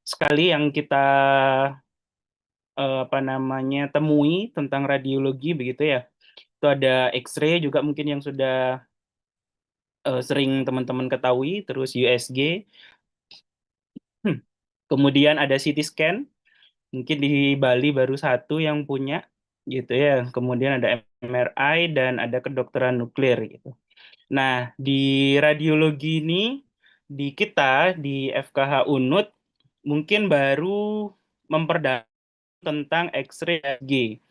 sekali yang kita temui tentang radiologi begitu ya. Itu ada X-ray juga mungkin yang sudah sering teman-teman ketahui, terus USG, kemudian ada CT scan, mungkin di Bali baru satu yang punya gitu ya. Kemudian ada MRI dan ada kedokteran nuklir gitu. Nah, di radiologi ini di kita di FKH Unut mungkin baru memperdalam tentang X-ray G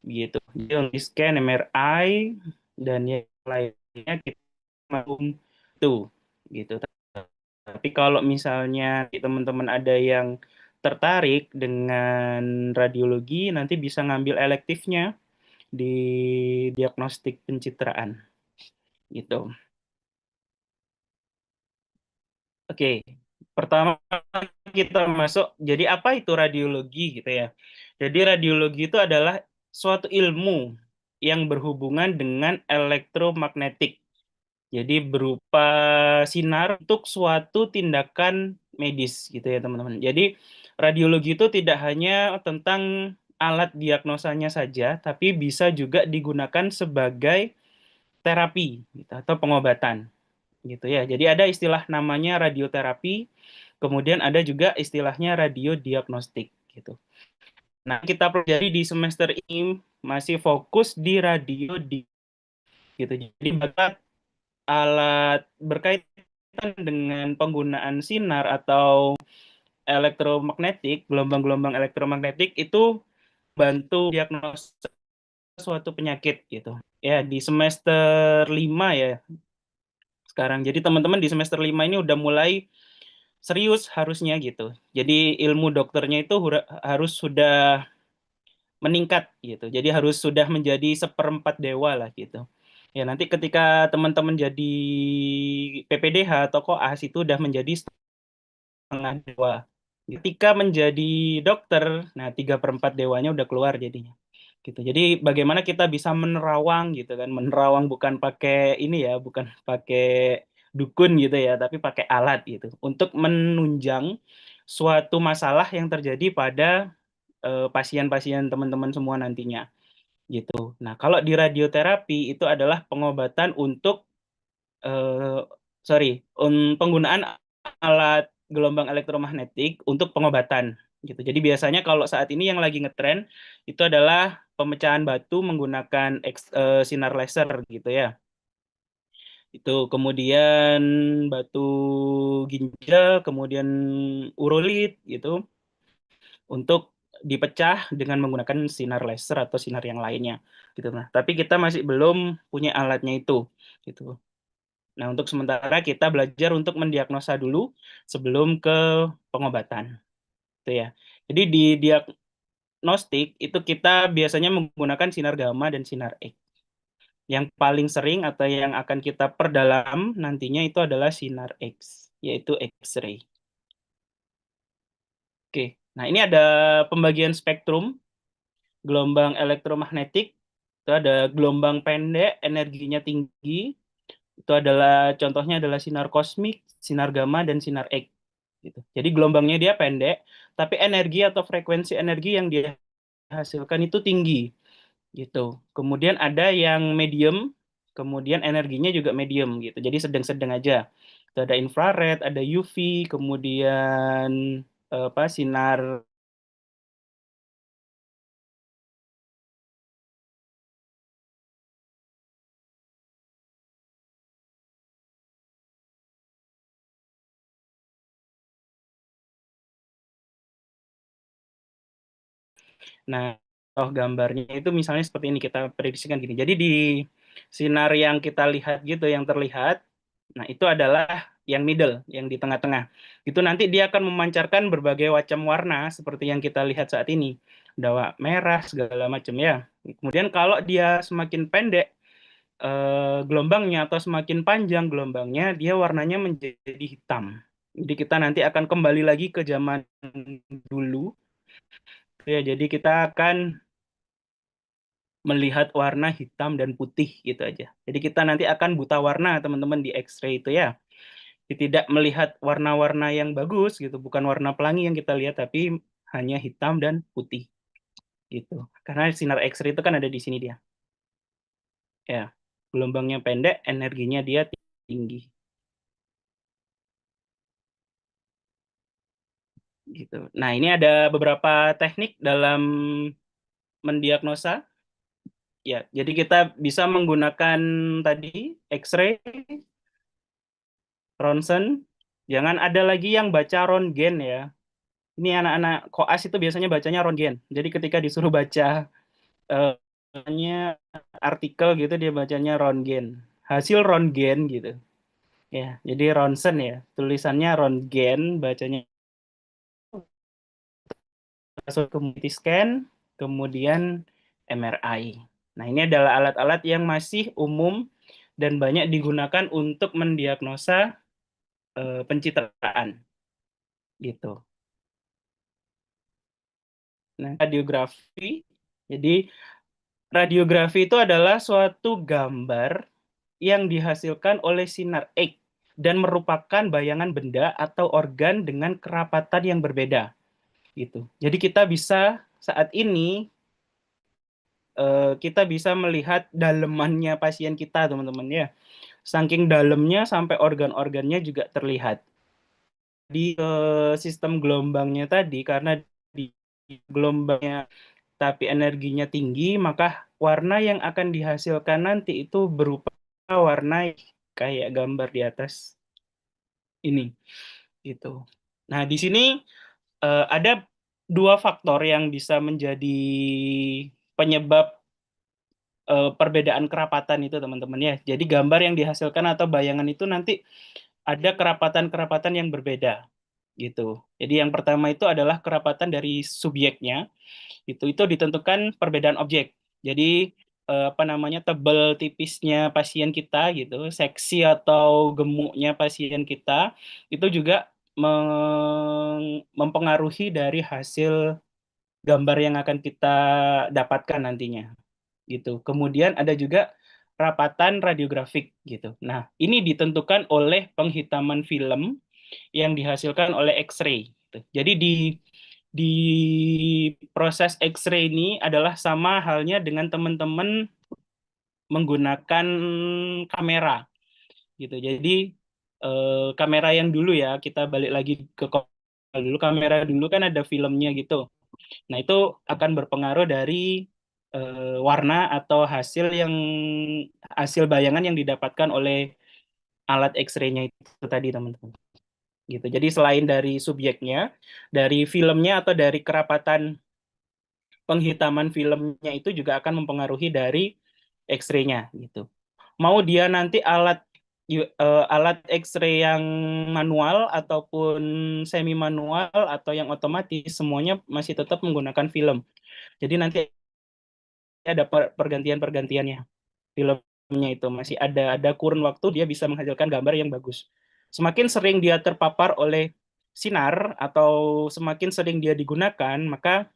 gitu. Jadi untuk scan MRI dan yang lainnya kita belum tuh gitu. Tapi kalau misalnya teman-teman ada yang tertarik dengan radiologi, nanti bisa ngambil elektifnya di diagnostik pencitraan gitu. Oke, pertama kita masuk. Jadi apa itu radiologi gitu ya? Jadi radiologi itu adalah suatu ilmu yang berhubungan dengan elektromagnetik. Jadi berupa sinar untuk suatu tindakan medis gitu ya teman-teman. Jadi radiologi itu tidak hanya tentang alat diagnosanya saja, tapi bisa juga digunakan sebagai terapi gitu, atau pengobatan gitu ya. Jadi ada istilah namanya radioterapi, kemudian ada juga istilahnya radiodiagnostik gitu. Nah, kita pelajari di semester ini masih fokus di radio gitu. Jadi alat berkaitan dengan penggunaan sinar atau elektromagnetik, gelombang-gelombang elektromagnetik itu bantu diagnosa suatu penyakit gitu. Ya, di semester 5 ya sekarang. Jadi teman-teman di semester 5 ini udah mulai serius harusnya gitu. Jadi ilmu dokternya itu harus sudah meningkat gitu. Jadi harus sudah menjadi seperempat dewa lah gitu. Ya nanti ketika teman-teman jadi PPDH atau koas itu udah menjadi setengah dewa. Ketika menjadi dokter, nah 3/4 dewanya udah keluar jadinya. Gitu. Jadi bagaimana kita bisa menerawang gitu kan. Menerawang bukan pakai ini ya, bukan pakai dukun gitu ya, tapi pakai alat gitu untuk menunjang suatu masalah yang terjadi pada pasien-pasien teman-teman semua nantinya gitu. Nah, kalau di radioterapi itu adalah pengobatan untuk eh, penggunaan alat gelombang elektromagnetik untuk pengobatan gitu. Jadi biasanya kalau saat ini yang lagi ngetren itu adalah pemecahan batu menggunakan sinar laser gitu ya. Itu kemudian batu ginjal, kemudian urolit gitu untuk dipecah dengan menggunakan sinar laser atau sinar yang lainnya gitu. Nah, tapi kita masih belum punya alatnya itu gitu. Nah, untuk sementara kita belajar untuk mendiagnosa dulu sebelum ke pengobatan gitu ya. Jadi di diagnostik itu kita biasanya menggunakan sinar gamma dan sinar X. Yang paling sering atau yang akan kita perdalam nantinya itu adalah sinar X, yaitu X-ray. Oke. Nah, ini ada pembagian spektrum gelombang elektromagnetik. Itu ada gelombang pendek, energinya tinggi. Itu adalah contohnya adalah sinar kosmik, sinar gamma, dan sinar X. Gitu. Jadi gelombangnya dia pendek, tapi energi atau frekuensi energi yang dia hasilkan itu tinggi. Gitu. Kemudian ada yang medium, kemudian energinya juga medium gitu. Jadi sedang-sedang aja. Itu ada infrared, ada UV, kemudian sinar. Nah, oh gambarnya itu misalnya seperti ini kita prediksikan gini. Jadi di sinar yang kita lihat gitu, yang terlihat, nah itu adalah yang middle, yang di tengah-tengah. Itu nanti dia akan memancarkan berbagai macam warna seperti yang kita lihat saat ini. Ada merah segala macam ya. Kemudian kalau dia semakin pendek gelombangnya atau semakin panjang gelombangnya, dia warnanya menjadi hitam. Jadi kita nanti akan kembali lagi ke zaman dulu. Ya, jadi kita akan melihat warna hitam dan putih gitu aja. Jadi kita nanti akan buta warna teman-teman di X-ray itu ya. tidak melihat warna-warna yang bagus gitu, bukan warna pelangi yang kita lihat, tapi hanya hitam dan putih gitu. Karena sinar X-ray itu kan ada di sini dia. Ya, gelombangnya pendek, energinya dia tinggi gitu. Nah, ini ada beberapa teknik dalam mendiagnosa. Ya, jadi kita bisa menggunakan tadi X-ray, ronsen. Jangan ada lagi yang baca Röntgen ya. Ini anak-anak koas itu biasanya bacanya Röntgen. Jadi ketika disuruh baca eh, artikel gitu dia bacanya Röntgen. Hasil Röntgen gitu. Ya, jadi ronsen ya. Tulisannya Röntgen, bacanya masuk ke CT scan, kemudian MRI. Nah, ini adalah alat-alat yang masih umum dan banyak digunakan untuk mendiagnosa pencitraan gitu. Nah, radiografi. Jadi, radiografi itu adalah suatu gambar yang dihasilkan oleh sinar X dan merupakan bayangan benda atau organ dengan kerapatan yang berbeda gitu. Jadi kita bisa saat ini kita bisa melihat dalemannya pasien kita, teman-teman ya. Saking dalamnya sampai organ-organnya juga terlihat. Di sistem gelombangnya tadi, karena di gelombangnya tapi energinya tinggi, maka warna yang akan dihasilkan nanti itu berupa warna kayak gambar di atas ini gitu. Nah, di sini ada dua faktor yang bisa menjadi penyebab perbedaan kerapatan itu, teman-teman ya. Jadi gambar yang dihasilkan atau bayangan itu nanti ada kerapatan-kerapatan yang berbeda gitu. Jadi yang pertama itu adalah kerapatan dari subjeknya. Itu ditentukan perbedaan objek. Jadi apa namanya, tebal tipisnya pasien kita gitu, seksi atau gemuknya pasien kita itu juga mempengaruhi dari hasil gambar yang akan kita dapatkan nantinya gitu. Kemudian ada juga rapatan radiografik gitu. Nah, ini ditentukan oleh penghitaman film yang dihasilkan oleh X-ray gitu. Jadi di proses X-ray ini adalah sama halnya dengan teman-teman menggunakan kamera gitu. Jadi kamera yang dulu ya, kita balik lagi ke dulu, kamera dulu kan ada filmnya gitu. Nah, itu akan berpengaruh dari warna atau hasil bayangan yang didapatkan oleh alat X-ray-nya itu tadi, teman-teman. Gitu. Jadi selain dari subjeknya, dari filmnya atau dari kerapatan penghitaman filmnya itu juga akan mempengaruhi dari X-ray-nya gitu. Mau dia nanti alat X-ray yang manual ataupun semi manual atau yang otomatis, semuanya masih tetap menggunakan film. Jadi nanti ada pergantian-pergantiannya, filmnya itu masih ada kurun waktu dia bisa menghasilkan gambar yang bagus. Semakin sering dia terpapar oleh sinar atau semakin sering dia digunakan, maka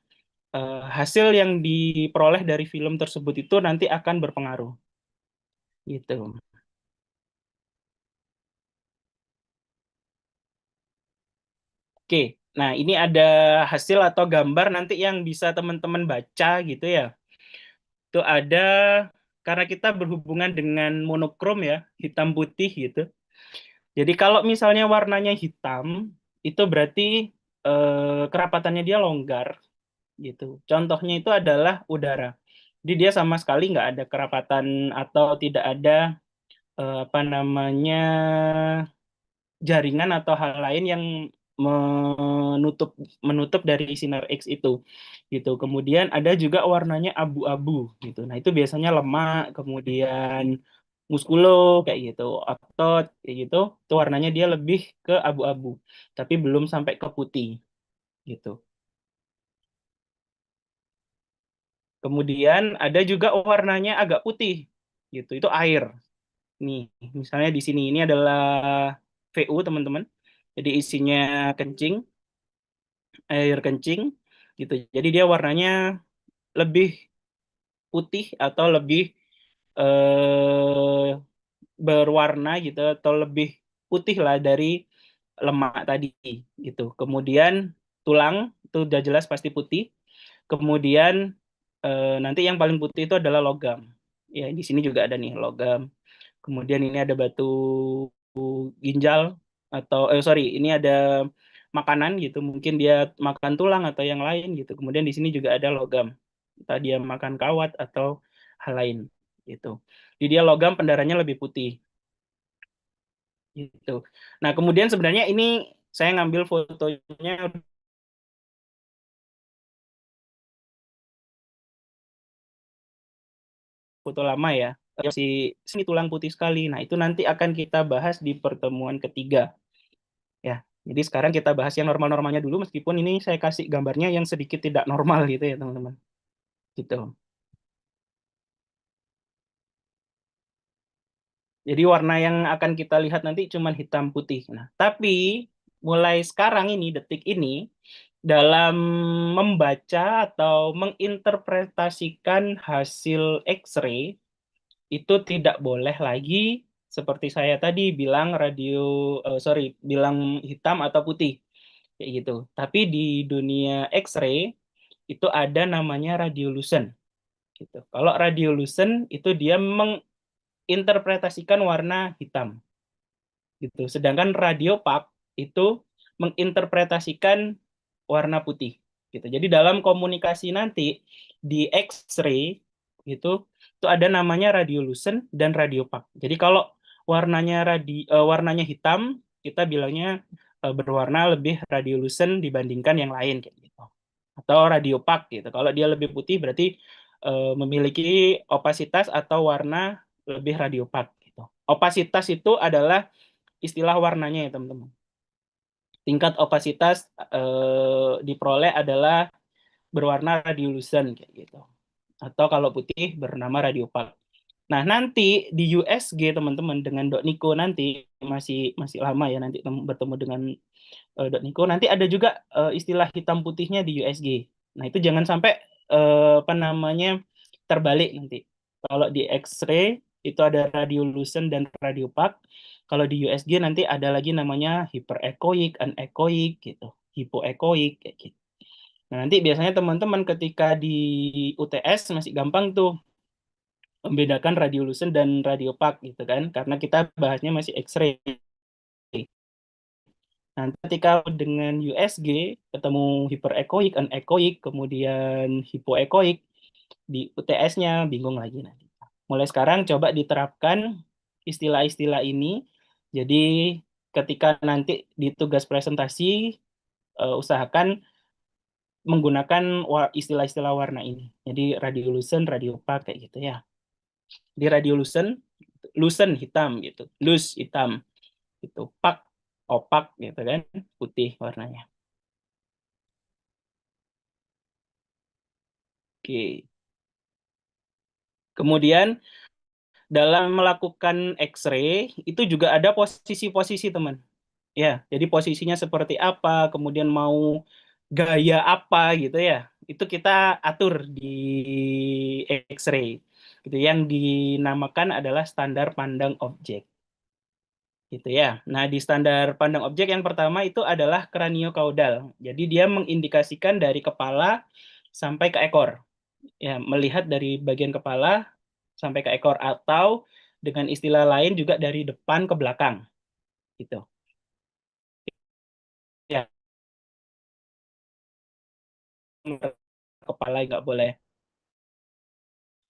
hasil yang diperoleh dari film tersebut itu nanti akan berpengaruh gitu. Oke, nah ini ada hasil atau gambar nanti yang bisa teman-teman baca gitu ya. Itu ada, karena kita berhubungan dengan monokrom ya, hitam putih gitu. Jadi kalau misalnya warnanya hitam, itu berarti kerapatannya dia longgar gitu. Contohnya itu adalah udara. Jadi dia sama sekali nggak ada kerapatan atau tidak ada apa namanya, jaringan atau hal lain yang menutup menutup dari sinar X itu gitu. Kemudian ada juga warnanya abu-abu gitu. Nah, itu biasanya lemak, kemudian muskulo kayak gitu, otot kayak gitu. Itu warnanya dia lebih ke abu-abu, tapi belum sampai ke putih gitu. Kemudian ada juga warnanya agak putih gitu. Itu air. Nih, misalnya di sini ini adalah VU, teman-teman. Jadi isinya kencing, air kencing gitu. Jadi dia warnanya lebih putih atau lebih berwarna gitu atau lebih putih lah dari lemak tadi gitu. Kemudian tulang itu udah jelas pasti putih. Kemudian nanti yang paling putih itu adalah logam. Ya, di sini juga ada nih logam. Kemudian ini ada batu ginjal atau sorry, ini ada makanan gitu. Mungkin dia makan tulang atau yang lain gitu. Kemudian di sini juga ada logam. Entah dia makan kawat atau hal lain gitu. Jadi dia logam pendarahnya lebih putih gitu. Nah, kemudian sebenarnya ini saya ngambil fotonya foto lama ya. Sini tulang putih sekali. Nah, itu nanti akan kita bahas di pertemuan ketiga ya. Jadi sekarang kita bahas yang normal-normalnya dulu meskipun ini saya kasih gambarnya yang sedikit tidak normal gitu ya, teman-teman. Gitu. Jadi warna yang akan kita lihat nanti cuma hitam putih. Nah, tapi mulai sekarang ini, detik ini, dalam membaca atau menginterpretasikan hasil X-ray, itu tidak boleh lagi seperti saya tadi bilang sorry, bilang hitam atau putih, kayak gitu. Tapi di dunia X-ray, itu ada namanya radiolucent, gitu. Kalau radiolucent, itu dia menginterpretasikan warna hitam gitu. Sedangkan radiopak itu menginterpretasikan warna putih gitu. Jadi dalam komunikasi nanti di X-ray itu ada namanya radiolucent dan radiopak. Jadi kalau warnanya hitam, kita bilangnya berwarna lebih radiolucent dibandingkan yang lain kayak gitu. Atau radiopak gitu. Kalau dia lebih putih berarti memiliki opasitas atau warna lebih radiopak gitu. Opasitas itu adalah istilah warnanya ya teman-teman. Tingkat opasitas diperoleh adalah berwarna radiolucent kayak gitu. Atau kalau putih bernama radiopak. Nah, nanti di USG teman-teman dengan Dok Niko nanti masih masih lama ya nanti bertemu dengan Dok Niko. Nanti ada juga istilah hitam putihnya di USG. Nah, itu jangan sampai apa namanya terbalik nanti. Kalau di X-ray itu ada radiolucent dan radiopak. Kalau di USG nanti ada lagi namanya hyperechoic, anechoic gitu, hypoechoic kayak gitu. Nah, nanti biasanya teman-teman ketika di UTS masih gampang tuh membedakan radiolucent dan radiopak gitu kan, karena kita bahasnya masih X-ray. Nanti ketika dengan USG ketemu hyperechoic, anechoic, kemudian hypoechoic di UTS-nya bingung lagi nanti. Mulai sekarang coba diterapkan istilah-istilah ini. Jadi ketika nanti di tugas presentasi usahakan menggunakan istilah-istilah warna ini. Jadi radiolucent, radiopak kayak gitu ya. Di radiolucent, lucent hitam gitu, luz hitam gitu, pak opak gitu kan, putih warnanya. Oke. Kemudian dalam melakukan X-ray itu juga ada posisi-posisi teman. Ya, jadi posisinya seperti apa, kemudian mau gaya apa gitu ya. Itu kita atur di X-ray. Gitu yang dinamakan adalah standar pandang objek. Gitu ya. Nah, di standar pandang objek yang pertama itu adalah kraniokaudal. Jadi dia mengindikasikan dari kepala sampai ke ekor. Ya, melihat dari bagian kepala sampai ke ekor atau dengan istilah lain juga dari depan ke belakang gitu. Ya, kepala nggak boleh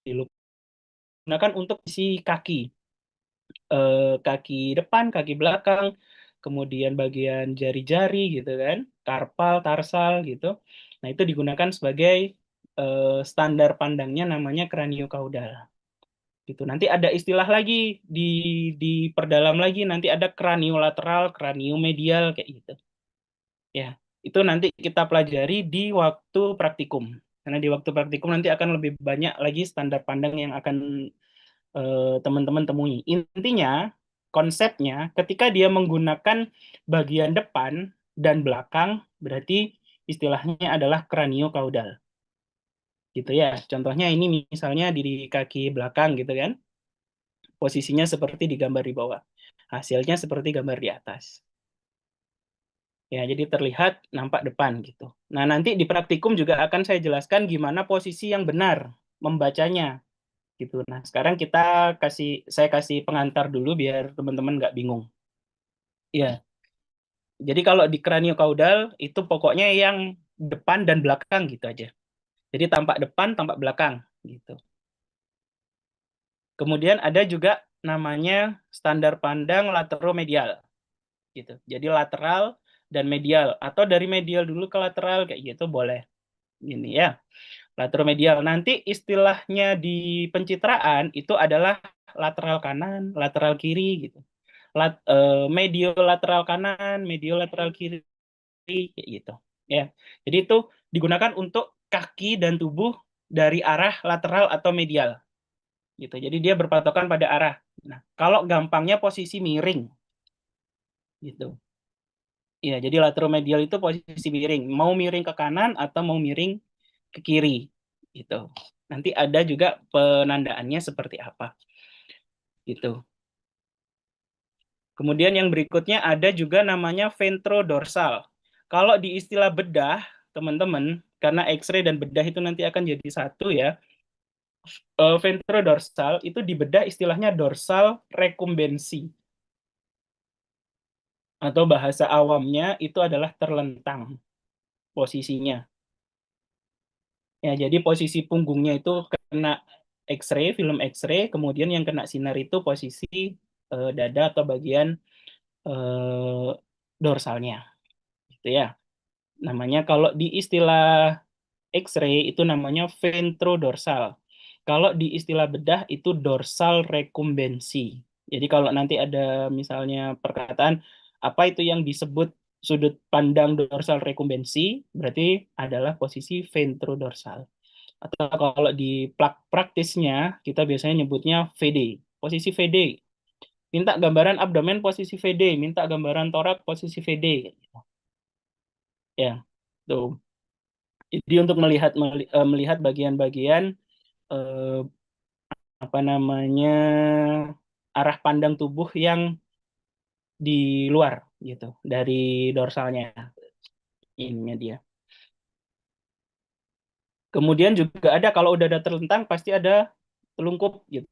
dilupakan untuk isi kaki, kaki depan, kaki belakang, kemudian bagian jari-jari gitu kan, karpal, tarsal gitu. Nah, itu digunakan sebagai standar pandangnya namanya kraniokaudal. Gitu. Nanti ada istilah lagi di perdalam lagi nanti ada kraniolateral, kraniomedial kayak gitu. Ya, itu nanti kita pelajari di waktu praktikum. Karena di waktu praktikum nanti akan lebih banyak lagi standar pandang yang akan teman-teman temui. Intinya, konsepnya ketika dia menggunakan bagian depan dan belakang, berarti istilahnya adalah kraniokaudal. Gitu ya. Contohnya ini misalnya di kaki belakang gitu kan. Posisinya seperti di gambar di bawah. Hasilnya seperti gambar di atas. Ya, jadi terlihat nampak depan gitu. Nah, nanti di praktikum juga akan saya jelaskan gimana posisi yang benar membacanya gitu. Nah, sekarang saya kasih pengantar dulu biar teman-teman nggak bingung. Ya, jadi kalau di kraniokaudal itu pokoknya yang depan dan belakang gitu aja. Jadi tampak depan, tampak belakang gitu. Kemudian ada juga namanya standar pandang lateromedial gitu. Jadi lateral dan medial atau dari medial dulu ke lateral kayak gitu boleh. Gini ya. Lateromedial. Nanti istilahnya di pencitraan itu adalah lateral kanan, lateral kiri gitu. Medio lateral kanan, medio lateral kiri kayak gitu. Ya. Jadi itu digunakan untuk kaki dan tubuh dari arah lateral atau medial gitu. Jadi dia berpatokan pada arah. Nah, kalau gampangnya posisi miring gitu. Ya, jadi lateromedial itu posisi miring, mau miring ke kanan atau mau miring ke kiri gitu. Nanti ada juga penandaannya seperti apa gitu. Kemudian yang berikutnya ada juga namanya ventrodorsal. Kalau di istilah bedah, teman-teman, karena X-ray dan bedah itu nanti akan jadi satu ya. Ventrodorsal itu di bedah istilahnya dorsal rekumbensi atau bahasa awamnya itu adalah terlentang posisinya. Ya, jadi posisi punggungnya itu kena X-ray, film X-ray, kemudian yang kena sinar itu posisi dada atau bagian eh, dorsalnya, gitu ya. Namanya kalau di istilah X-ray itu namanya ventrodorsal. Kalau di istilah bedah itu dorsal rekumbensi. Jadi kalau nanti ada misalnya perkataan apa itu yang disebut sudut pandang dorsal rekumbensi, berarti adalah posisi ventrodorsal. Atau kalau di praktisnya kita biasanya nyebutnya VD, posisi VD. Minta gambaran abdomen posisi VD, minta gambaran torak posisi VD. Ya, tuh. Jadi untuk melihat bagian-bagian eh, apa namanya arah pandang tubuh yang di luar gitu dari dorsalnya. Ininya dia. Kemudian juga ada kalau udah ada terlentang pasti ada telungkup gitu.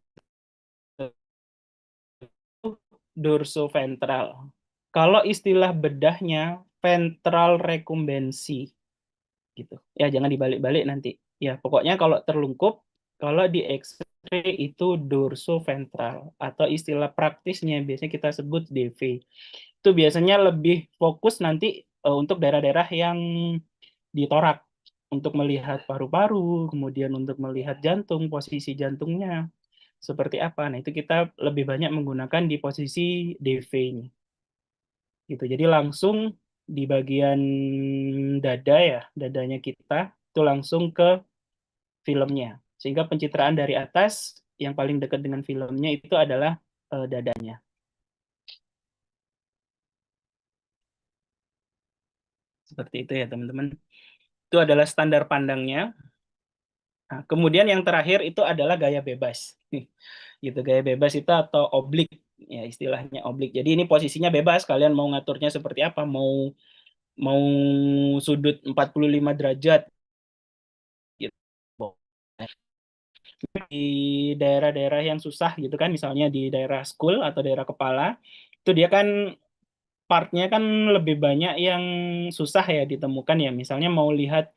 Dorsoventral. Kalau istilah bedahnya ventral rekumbensi gitu. Ya jangan dibalik-balik nanti. Ya pokoknya kalau terlungkup, kalau di X-ray itu dorsoventral atau istilah praktisnya biasanya kita sebut DV. Itu biasanya lebih fokus nanti untuk daerah-daerah yang di torak untuk melihat paru-paru, kemudian untuk melihat jantung, posisi jantungnya seperti apa. Nah, itu kita lebih banyak menggunakan di posisi DV ini. Gitu. Jadi langsung di bagian dada ya, dadanya kita itu langsung ke filmnya. Sehingga pencitraan dari atas yang paling dekat dengan filmnya itu adalah dadanya. Seperti itu ya, teman-teman. Itu adalah standar pandangnya. Nah, kemudian yang terakhir itu adalah gaya bebas. Gitu, gaya bebas itu atau oblik ya istilahnya oblik. Jadi ini posisinya bebas, kalian mau ngaturnya seperti apa, mau mau sudut 45 derajat gitu. Di daerah-daerah yang susah gitu kan, misalnya di daerah skull atau daerah kepala, itu dia kan partnya kan lebih banyak yang susah ya ditemukan ya. Misalnya mau lihat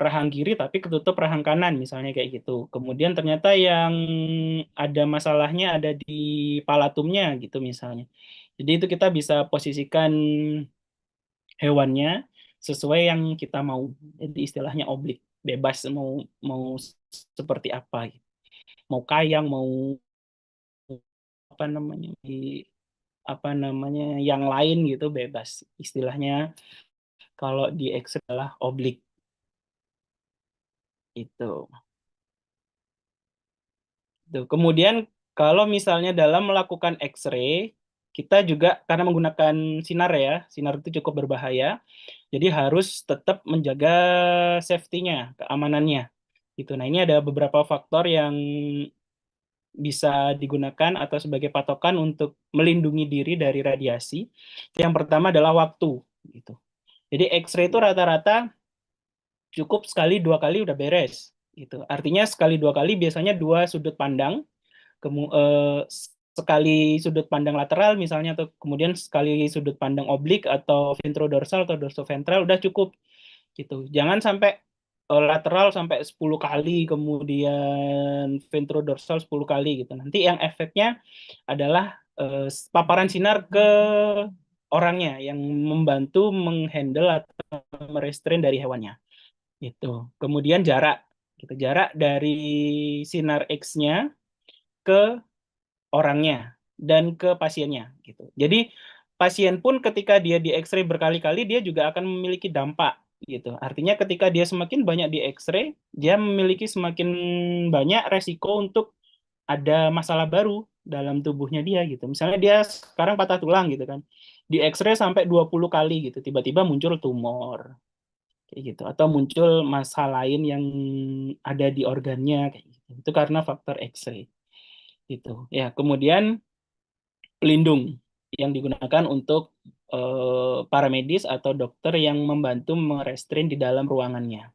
rahang kiri tapi ketutup rahang kanan misalnya kayak gitu. Kemudian ternyata yang ada masalahnya ada di palatumnya gitu misalnya. Jadi itu kita bisa posisikan hewannya sesuai yang kita mau. Jadi istilahnya oblik, bebas mau mau seperti apa gitu. Mau kayang, mau apa namanya di apa namanya yang lain gitu bebas. Istilahnya kalau di Excel adalah oblik itu. Tuh. Kemudian kalau misalnya dalam melakukan X-ray, kita juga karena menggunakan sinar ya, sinar itu cukup berbahaya, jadi harus tetap menjaga safety-nya, keamanannya. Gitu. Nah, ini ada beberapa faktor yang bisa digunakan atau sebagai patokan untuk melindungi diri dari radiasi. Yang pertama adalah waktu, gitu. Jadi X-ray itu rata-rata cukup sekali dua kali udah beres, gitu. Artinya sekali dua kali biasanya dua sudut pandang, sekali sudut pandang lateral misalnya, atau kemudian sekali sudut pandang oblik atau ventrodorsal atau dorsoventral udah cukup, gitu. Jangan sampai lateral sampai 10 kali, kemudian ventrodorsal 10 kali gitu. Nanti yang efeknya adalah paparan sinar ke orangnya yang membantu menghandle atau merestrain dari hewannya. Gitu. Kemudian jarak, gitu. Jarak dari sinar X-nya ke orangnya dan ke pasiennya, gitu. Jadi pasien pun ketika dia di X-ray berkali-kali dia juga akan memiliki dampak, gitu. Artinya ketika dia semakin banyak di X-ray, dia memiliki semakin banyak resiko untuk ada masalah baru dalam tubuhnya dia, gitu. Misalnya dia sekarang patah tulang gitu kan. Di X-ray sampai 20 kali gitu, tiba-tiba muncul tumor kayak gitu, atau muncul masalah lain yang ada di organnya kayak gitu. Itu karena faktor X-ray gitu. Ya, kemudian pelindung yang digunakan untuk para medis atau dokter yang membantu merestrain di dalam ruangannya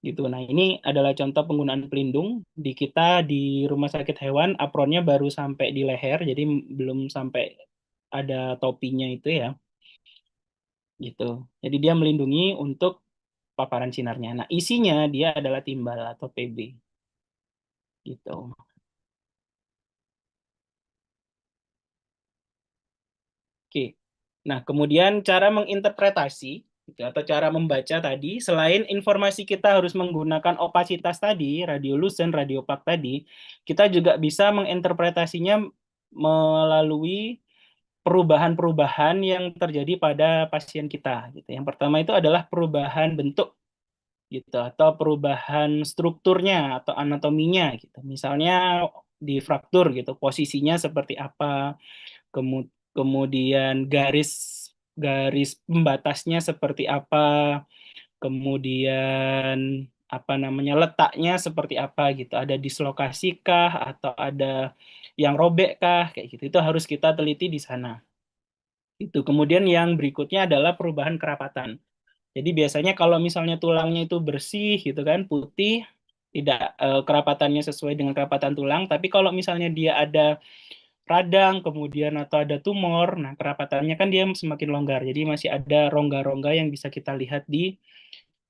gitu. Nah, ini adalah contoh penggunaan pelindung di kita di rumah sakit hewan. Apronnya baru sampai di leher, jadi belum sampai ada topinya itu ya, gitu. Jadi dia melindungi untuk paparan sinarnya. Nah, isinya dia adalah timbal atau PB, gitu. Oke. Nah, kemudian cara menginterpretasi gitu, atau cara membaca tadi, selain informasi kita harus menggunakan opasitas tadi, radiolucent, radiopak tadi, kita juga bisa menginterpretasinya melalui perubahan-perubahan yang terjadi pada pasien kita gitu. Yang pertama itu adalah perubahan bentuk gitu, atau perubahan strukturnya atau anatominya gitu. Misalnya di fraktur gitu, posisinya seperti apa, kemudian garis garis pembatasnya seperti apa, kemudian apa namanya letaknya seperti apa gitu, ada dislokasi kah atau ada yang robek kah kayak gitu, itu harus kita teliti di sana. Itu kemudian yang berikutnya adalah perubahan kerapatan. Jadi biasanya kalau misalnya tulangnya itu bersih gitu kan, putih, tidak kerapatannya sesuai dengan kerapatan tulang, tapi kalau misalnya dia ada radang, kemudian atau ada tumor, nah kerapatannya kan dia semakin longgar. Jadi masih ada rongga-rongga yang bisa kita lihat di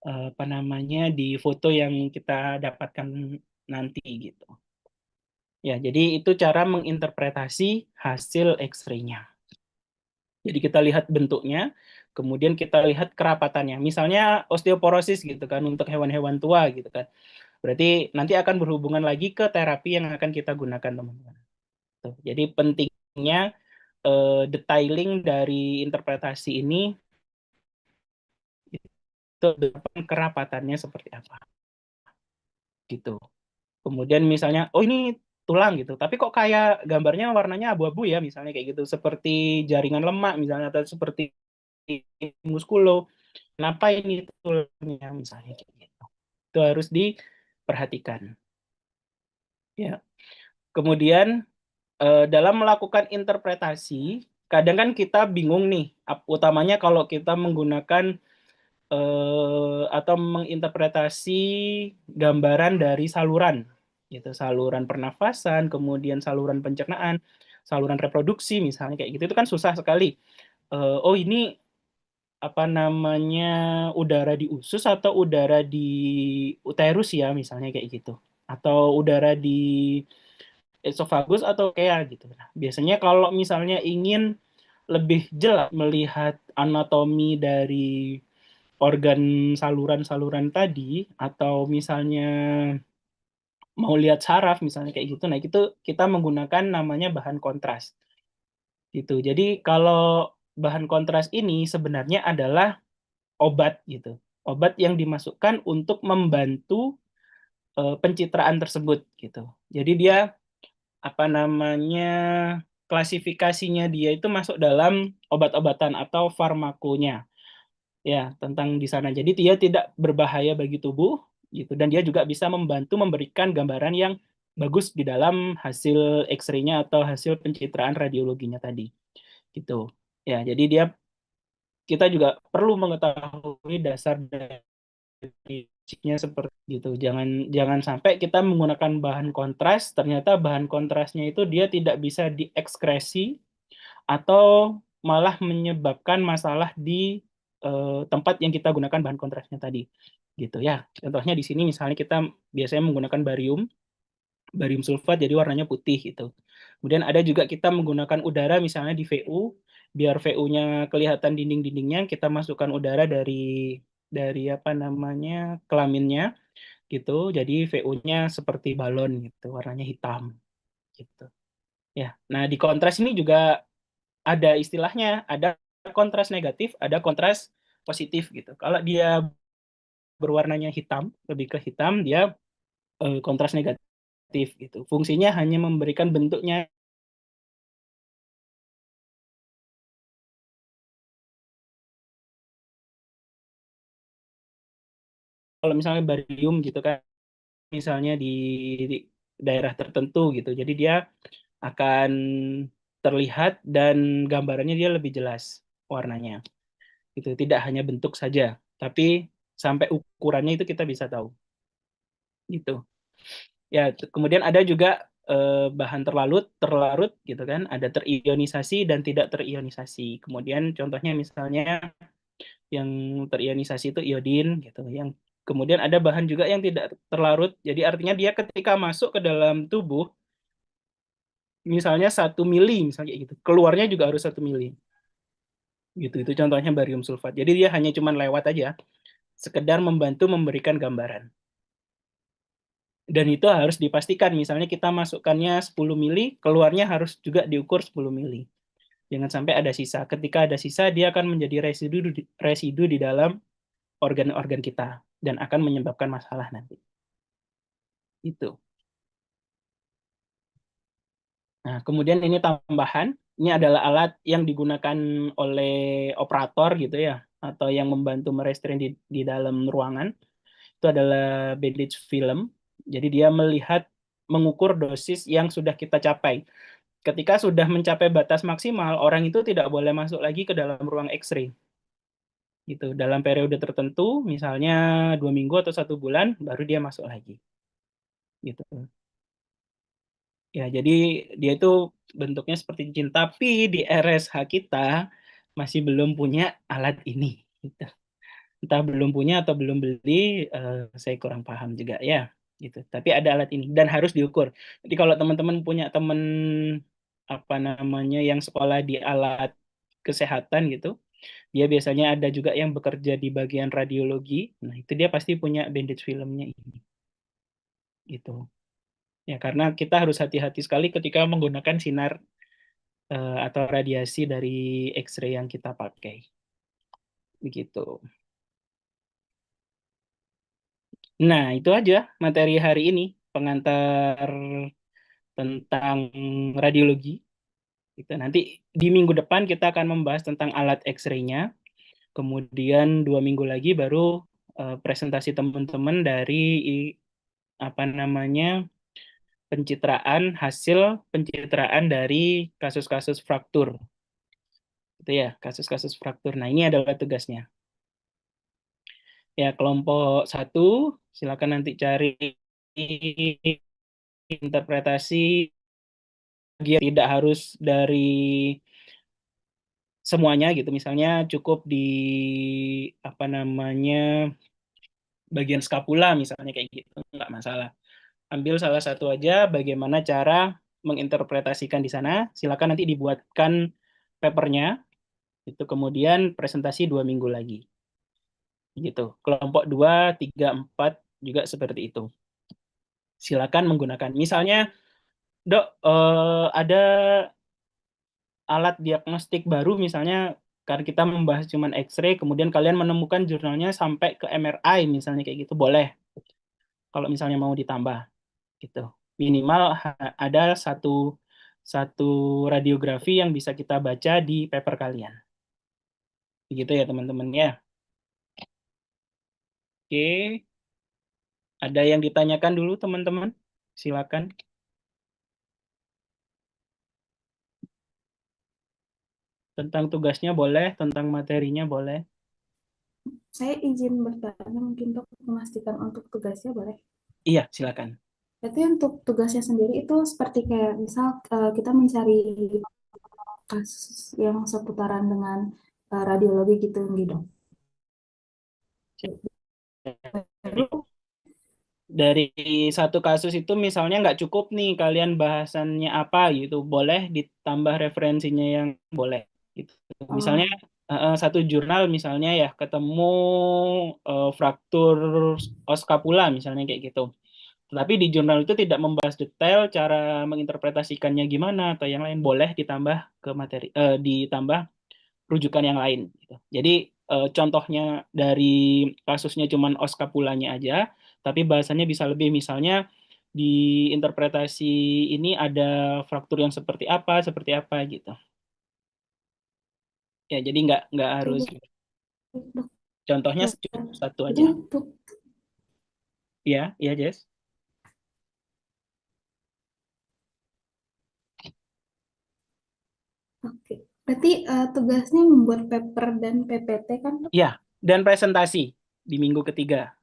apa namanya di foto yang kita dapatkan nanti gitu. Ya, jadi itu cara menginterpretasi hasil X-ray-nya. Jadi kita lihat bentuknya, kemudian kita lihat kerapatannya. Misalnya osteoporosis gitu kan untuk hewan-hewan tua gitu kan. Berarti nanti akan berhubungan lagi ke terapi yang akan kita gunakan teman-teman. Tuh. Jadi pentingnya detailing dari interpretasi ini itu kerapatannya seperti apa gitu. Kemudian misalnya, oh ini tulang gitu, tapi kok kayak gambarnya warnanya abu-abu ya, misalnya kayak gitu, seperti jaringan lemak misalnya, atau seperti muskulo. Kenapa ini tulangnya misalnya kayak gitu. Itu harus diperhatikan. Ya. Kemudian dalam melakukan interpretasi, kadang kan kita bingung nih, utamanya kalau kita menggunakan atau menginterpretasi gambaran dari saluran, gitu, saluran pernafasan, kemudian saluran pencernaan, saluran reproduksi, misalnya kayak gitu, itu kan susah sekali. Oh ini apa namanya udara di usus atau udara di uterus ya, misalnya kayak gitu, atau udara di esofagus atau kayak gitu. Nah, biasanya kalau misalnya ingin lebih jelas melihat anatomi dari organ saluran-saluran tadi, atau misalnya mau lihat saraf misalnya kayak gitu, nah itu kita menggunakan namanya bahan kontras gitu. Jadi kalau bahan kontras ini sebenarnya adalah obat gitu, obat yang dimasukkan untuk membantu pencitraan tersebut gitu. Jadi dia apa namanya klasifikasinya dia itu masuk dalam obat-obatan atau farmakonya ya, tentang di sana. Jadi dia tidak berbahaya bagi tubuh gitu, dan dia juga bisa membantu memberikan gambaran yang bagus di dalam hasil X-ray-nya atau hasil pencitraan radiologinya tadi gitu. Ya, jadi kita juga perlu mengetahui dasar dari chipnya seperti itu. Jangan jangan sampai kita menggunakan bahan kontras, ternyata bahan kontrasnya itu dia tidak bisa diekskresi atau malah menyebabkan masalah di tempat yang kita gunakan bahan kontrasnya tadi. Gitu ya. Contohnya di sini misalnya kita biasanya menggunakan barium sulfat jadi warnanya putih gitu. Kemudian ada juga kita menggunakan udara misalnya di VU, biar VU-nya kelihatan dinding-dindingnya, kita masukkan udara dari apa namanya kelaminnya gitu. Jadi VU-nya seperti balon gitu, warnanya hitam gitu. Ya. Nah, di kontras ini juga ada istilahnya, ada kontras negatif, ada kontras positif gitu. Kalau dia berwarnanya hitam, lebih ke hitam, dia kontras negatif gitu. Fungsinya hanya memberikan bentuknya. Kalau misalnya barium gitu kan, misalnya di daerah tertentu gitu. Jadi dia akan terlihat dan gambarannya dia lebih jelas warnanya. Itu tidak hanya bentuk saja, tapi sampai ukurannya itu kita bisa tahu. Gitu. Ya, kemudian ada juga bahan terlarut, terlarut gitu kan, ada terionisasi dan tidak terionisasi. Kemudian contohnya misalnya yang terionisasi itu iodin gitu. Yang kemudian ada bahan juga yang tidak terlarut. Jadi artinya dia ketika masuk ke dalam tubuh, misalnya 1 mili, misalnya gitu, keluarnya juga harus 1 mili. Gitu, itu contohnya barium sulfat. Jadi dia hanya cuma lewat aja, sekedar membantu memberikan gambaran. Dan itu harus dipastikan, misalnya kita masukkannya 10 mili, keluarnya harus juga diukur 10 mili. Jangan sampai ada sisa. Ketika ada sisa, dia akan menjadi residu di dalam organ-organ kita dan akan menyebabkan masalah nanti. Itu. Nah, kemudian ini tambahan, ini adalah alat yang digunakan oleh operator gitu ya, atau yang membantu merestrain di dalam ruangan. Itu adalah bandage film. Jadi dia melihat, mengukur dosis yang sudah kita capai. Ketika sudah mencapai batas maksimal, orang itu tidak boleh masuk lagi ke dalam ruang X-ray. Gitu. Dalam periode tertentu, misalnya 2 minggu atau 1 bulan, baru dia masuk lagi. Gitu. Ya, jadi dia itu bentuknya seperti cincin, tapi di RSH kita masih belum punya alat ini. Gitu. Entah belum punya atau belum beli, saya kurang paham juga ya. Gitu. Tapi ada alat ini dan harus diukur. Jadi kalau teman-teman punya teman apa namanya yang sekolah di alat kesehatan gitu, dia biasanya ada juga yang bekerja di bagian radiologi. Nah, itu dia pasti punya bandage filmnya ini. Gitu. Ya, karena kita harus hati-hati sekali ketika menggunakan sinar atau radiasi dari X-ray yang kita pakai. Begitu. Nah, itu aja materi hari ini, pengantar tentang radiologi. Gitu. Nanti di minggu depan kita akan membahas tentang alat X-ray-nya. Kemudian 2 minggu lagi baru presentasi teman-teman dari apa namanya hasil pencitraan dari kasus-kasus fraktur. Itu ya, kasus-kasus fraktur. Nah, ini adalah tugasnya. Ya, kelompok 1, silakan nanti cari interpretasi, tidak harus dari semuanya gitu. Misalnya cukup di apa namanya bagian skapula misalnya kayak gitu, nggak masalah. Ambil salah satu aja bagaimana cara menginterpretasikan di sana. Silakan nanti dibuatkan papernya, itu kemudian presentasi 2 minggu lagi. Gitu. Kelompok 2, 3, 4 juga seperti itu. Silakan menggunakan. Misalnya, Dok, ada alat diagnostik baru misalnya karena kita membahas cuman X-ray, kemudian kalian menemukan jurnalnya sampai ke MRI misalnya kayak gitu, boleh. Kalau misalnya mau ditambah gitu. Minimal ada satu satu radiografi yang bisa kita baca di paper kalian. Begitu ya teman-teman ya. Oke, ada yang ditanyakan dulu teman-teman? Silakan. Tentang tugasnya boleh, tentang materinya boleh. Saya izin bertanya mungkin untuk memastikan untuk tugasnya boleh. Iya, silakan. Berarti untuk tugasnya sendiri itu seperti kayak misal kita mencari kasus yang seputaran dengan radiologi gitu gitu. Jadi Lalu, dari satu kasus itu misalnya nggak cukup nih kalian bahasannya apa gitu, boleh ditambah referensinya yang boleh gitu. Misalnya oh, satu jurnal misalnya ya ketemu fraktur oskapula misalnya kayak gitu. Tetapi di jurnal itu tidak membahas detail cara menginterpretasikannya gimana atau yang lain, boleh ditambah ke materi, ditambah rujukan yang lain gitu. Jadi contohnya dari kasusnya cuman oskapulanya aja, tapi bahasanya bisa lebih, misalnya di interpretasi ini ada fraktur yang seperti apa gitu. Ya, jadi nggak oke, harus, baik, contohnya dokter. cukup satu Jadi aja. untuk Ya, ya Jess. oke. Berarti tugasnya membuat paper dan PPT kan, Dok? Ya, dan presentasi di minggu ketiga.